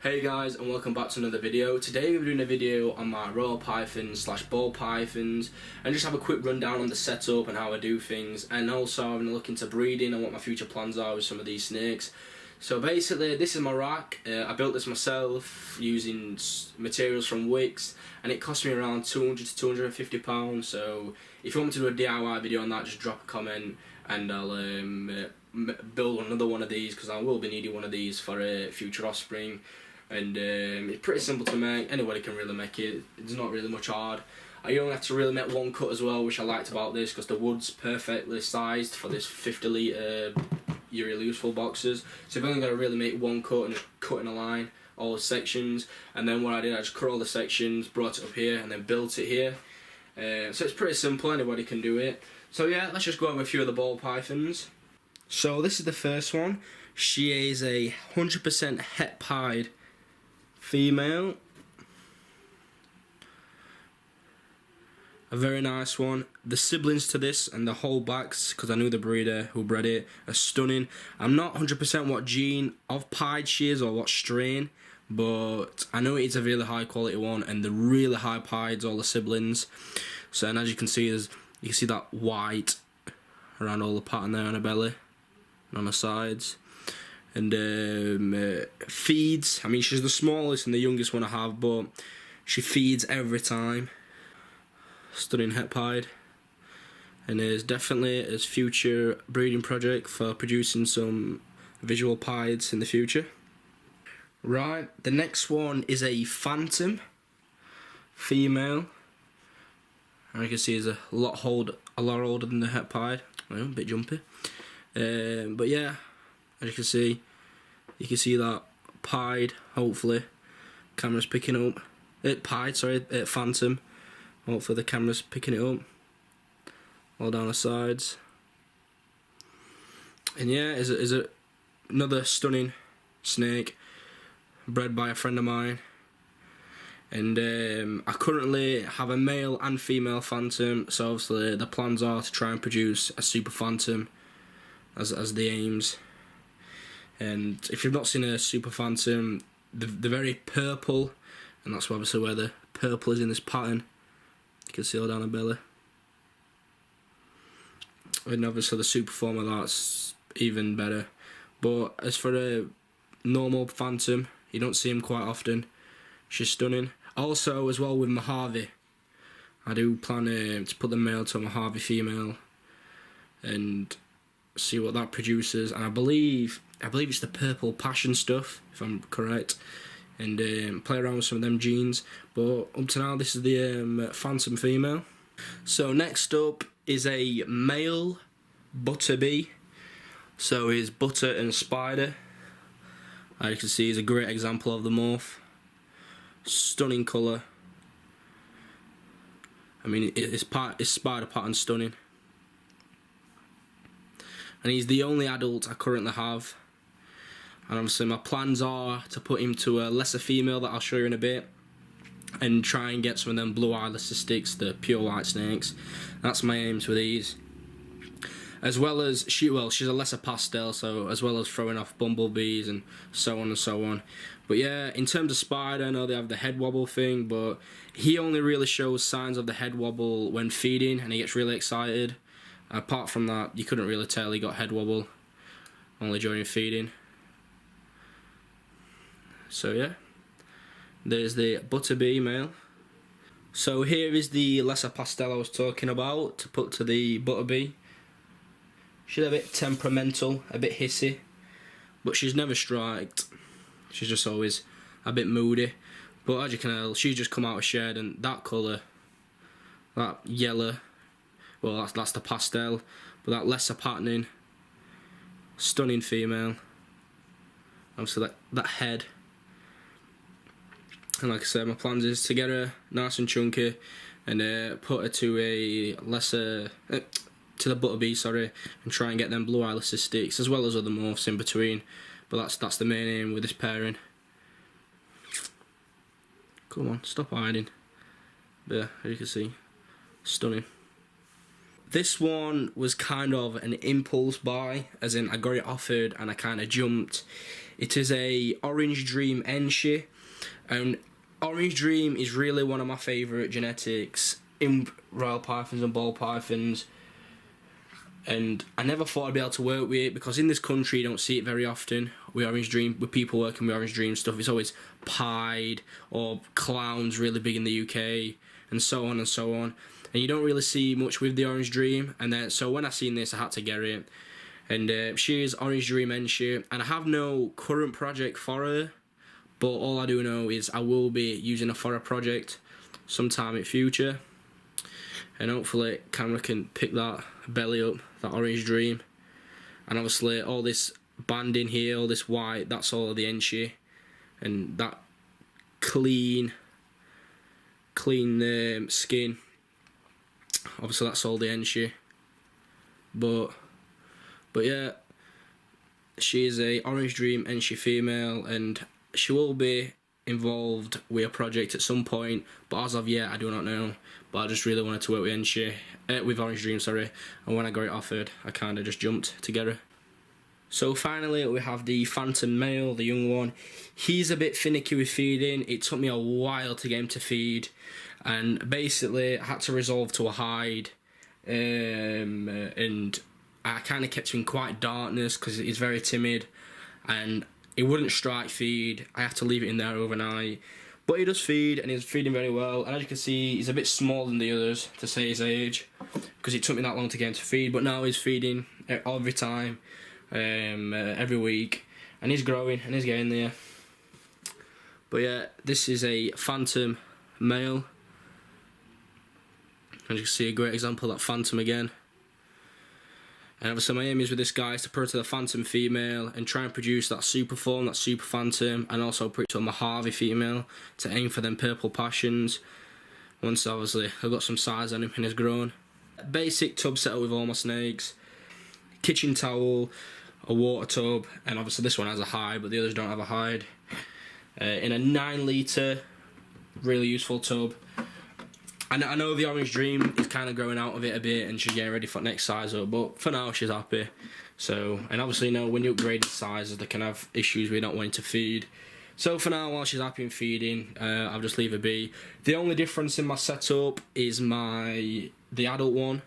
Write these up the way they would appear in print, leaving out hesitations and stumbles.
Hey guys, and welcome back to another video. Today we're doing a video on my royal pythons slash ball pythons and just have a quick rundown on the setup and how I do things, and also I'm going to look into breeding and what my future plans are with some of these snakes. So basically this is my rack. I built this myself using materials from Wix and it cost me around £200 to £250. So if you want me to do a DIY video on that, just drop a comment and I'll build another one of these, because I will be needing one of these for a future offspring. And it's pretty simple to make. Anybody can really make it. It's not really much hard. I only have to really make one cut as well, which I liked about this, because the wood's perfectly sized for this 50 litre Yuri useful boxes. So I've only got to really make one cut and just cut in a line all the sections. And then what I did, I just cut all the sections, brought it up here, and then built it here. So it's pretty simple. Anybody can do it. So yeah, let's just go over a few of the ball pythons. So this is the first one. She is a 100% het pied female, a very nice one. The siblings to this and the whole backs, because I knew the breeder who bred it, are stunning. I'm not 100% what gene of pied she is or what strain, but I know it's a really high quality one, and the really high pieds, all the siblings. So, and as you can see, you can see that white around all the pattern there on her belly and on the sides. And feeds, I mean, she's the smallest and the youngest one I have, but she feeds every time. Stunning het pied, and is definitely a future breeding project for producing some visual pieds in the future. Right, the next one is a phantom female, and you can see is a lot older than the het pied. Well, a bit jumpy, but yeah. As you can see that pied, hopefully, camera's picking up. Phantom, hopefully the camera's picking it up. All down the sides. And yeah, is another stunning snake, bred by a friend of mine. And I currently have a male and female phantom, so obviously the plans are to try and produce a super phantom as the aims. And if you've not seen a super phantom, they're very purple, and that's obviously where the purple is in this pattern. You can see all down the belly. And obviously the super form of that's even better. But as for a normal phantom, you don't see him quite often. She's stunning. Also, as well with Mojave, I do plan to put the male to a Mojave female and see what that produces. And I believe it's the purple passion stuff, if I'm correct, and play around with some of them genes. But up to now, this is the phantom female. So next up is a male butterbee. So he's butter and spider. As you can see, he's a great example of the morph. Stunning colour. I mean, his spider pattern stunning. And he's the only adult I currently have. And obviously my plans are to put him to a lesser female that I'll show you in a bit, and try and get some of them blue eye lycistics, the pure white snakes. That's my aims with these. As well as, she's a lesser pastel, so as well as throwing off bumblebees and so on and so on. But yeah, in terms of spider, I know they have the head wobble thing, but he only really shows signs of the head wobble when feeding, and he gets really excited. Apart from that, you couldn't really tell he got head wobble, only during feeding. So yeah, there's the butterbee male. So here is the lesser pastel I was talking about to put to the butterbee. She's a bit temperamental, a bit hissy, but she's never striked. She's just always a bit moody. But as you can tell, she's just come out of shed, and that colour, that yellow, well, that's the pastel, but that lesser patterning, stunning female. Obviously that head. And like I said, my plans is to get her nice and chunky and put her to a lesser, to the butterbee, sorry, and try and get them blue eye lycistics as well as other morphs in between. But that's the main aim with this pairing. Come on, stop hiding. But yeah, as you can see, stunning. This one was kind of an impulse buy, as in I got it offered and I kind of jumped. It is a Orange Dream Enshi, and Orange Dream is really one of my favourite genetics in Royal Pythons and ball pythons. And I never thought I'd be able to work with it, because in this country you don't see it very often with Orange Dream, with people working with Orange Dream stuff. It's always pied or clowns, really big in the UK, and so on and so on. And you don't really see much with the Orange Dream. And then so when I seen this, I had to get it. And she is Orange Dream Enshi, and I have no current project for her, but all I do know is I will be using her for a project sometime in future. And hopefully camera can pick that belly up, that Orange Dream. And obviously all this banding here, all this white, that's all of the Enshi. And that clean skin, obviously that's all the Enshi. But yeah, she is a Orange Dream Enshi female, and she will be involved with a project at some point, but as of yet I do not know. But I just really wanted to work with Enshi, with Orange Dream, sorry, and when I got it offered I kind of just jumped together. So finally we have the Phantom male, the young one. He's a bit finicky with feeding. It took me a while to get him to feed, and basically I had to resolve to a hide, and I kind of kept him in quiet darkness because he's very timid, and he wouldn't strike feed. I have to leave it in there overnight. But he does feed, and he's feeding very well. And as you can see, he's a bit smaller than the others, to say his age, because it took me that long to get him to feed. But now he's feeding every time, every week, and he's growing, and he's getting there. But yeah, this is a Phantom male. As you can see, a great example of that Phantom again. And obviously my aim is with this guy is to put it to the Phantom female and try and produce that super form, that super Phantom, and also put it to a Mojave female to aim for them purple passions. Once obviously I've got some size on him and he's grown. Basic tub setup with all my snakes. Kitchen towel, a water tub, and obviously this one has a hide, but the others don't have a hide. In a 9 litre, really useful tub. And I know the Orange Dream is kind of growing out of it a bit, and she's getting ready for next size up, but for now she's happy. So, and obviously, you know, when you upgrade the sizes, they can have issues with not wanting to feed. So for now, while she's happy and feeding, I'll just leave her be. The only difference in my setup is the adult one,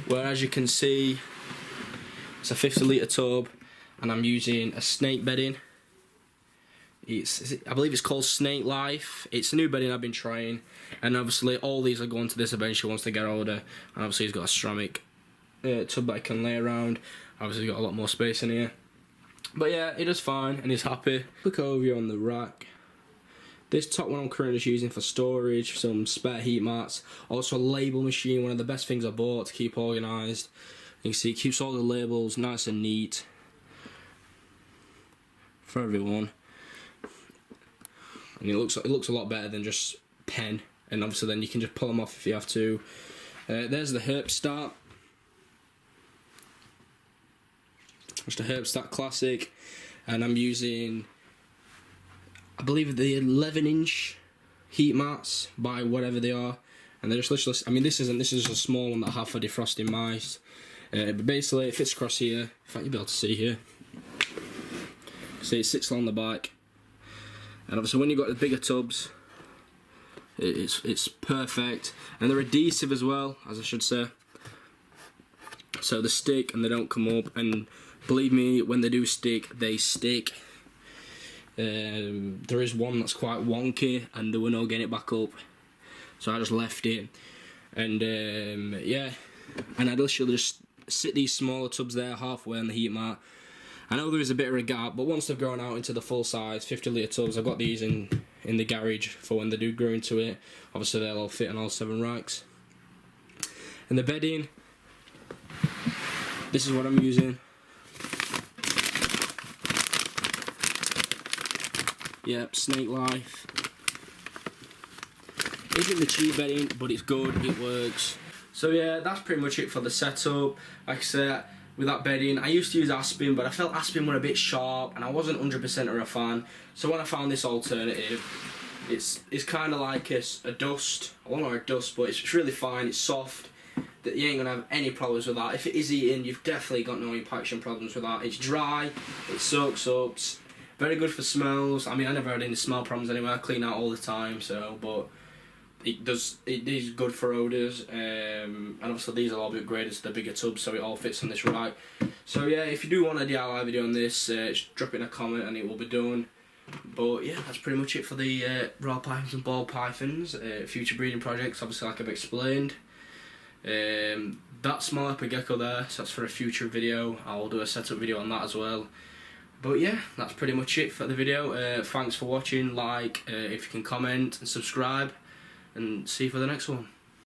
where as you can see, it's a 50 litre tub, and I'm using a snake bedding. I believe it's called Snake Life. It's a new bedding I've been trying, and obviously all these are going to this eventually once they get older. And obviously he's got a ceramic tub that I can lay around. Obviously he's got a lot more space in here. But yeah, he does fine and he's happy. Quick overview on the rack. This top one I'm currently just using for storage, some spare heat mats, also a label machine, one of the best things I bought to keep organised. You can see it keeps all the labels nice and neat for everyone. And it looks a lot better than just pen, and obviously then you can just pull them off if you have to. There's the Herp Start. Just a Herp Start Classic, and I'm using, I believe, the 11-inch heat mats by whatever they are, and they're just literally, I mean, this is just a small one that I have for defrosting mice, but basically it fits across here. In fact, you'll be able to see here. See, it sits along the back. And obviously when you've got the bigger tubs, it's perfect. And they're adhesive as well, as I should say. So they stick and they don't come up. And believe me, when they do stick, they stick. There is one that's quite wonky and there were no getting it back up. So I just left it. And yeah, and I literally just sit these smaller tubs there halfway on the heat mat. I know there is a bit of a gap, but once they've grown out into the full size 50 litre tubs, I've got these in the garage for when they do grow into it. Obviously they'll all fit on all 7 racks. And the bedding, this is what I'm using. Yep, Snake Life. Isn't the cheap bedding, but it's good, it works. So yeah, that's pretty much it for the setup. Like I said, with that bedding, I used to use Aspen, but I felt Aspen were a bit sharp and I wasn't 100% a fan. So when I found this alternative, it's kind of like a dust. I won't know a dust, but it's really fine, it's soft. That you ain't gonna have any problems with that. If it is eating, you've definitely got no impaction problems with that. It's dry, it soaks up, Very good for smells. I mean, I never had any smell problems anyway. I clean out all the time, so but it is good for odours. And obviously these are all upgraded to the bigger tubs, so it all fits on this right. So yeah, if you do want a DIY video on this, just drop it in a comment and it will be done. But yeah, that's pretty much it for the raw pythons and ball pythons. Future breeding projects, obviously, like I've explained. That small leopard gecko there, so that's for a future video. I'll do a setup video on that as well. But yeah, that's pretty much it for the video. Thanks for watching. Like, if you can comment and subscribe, and see you for the next one.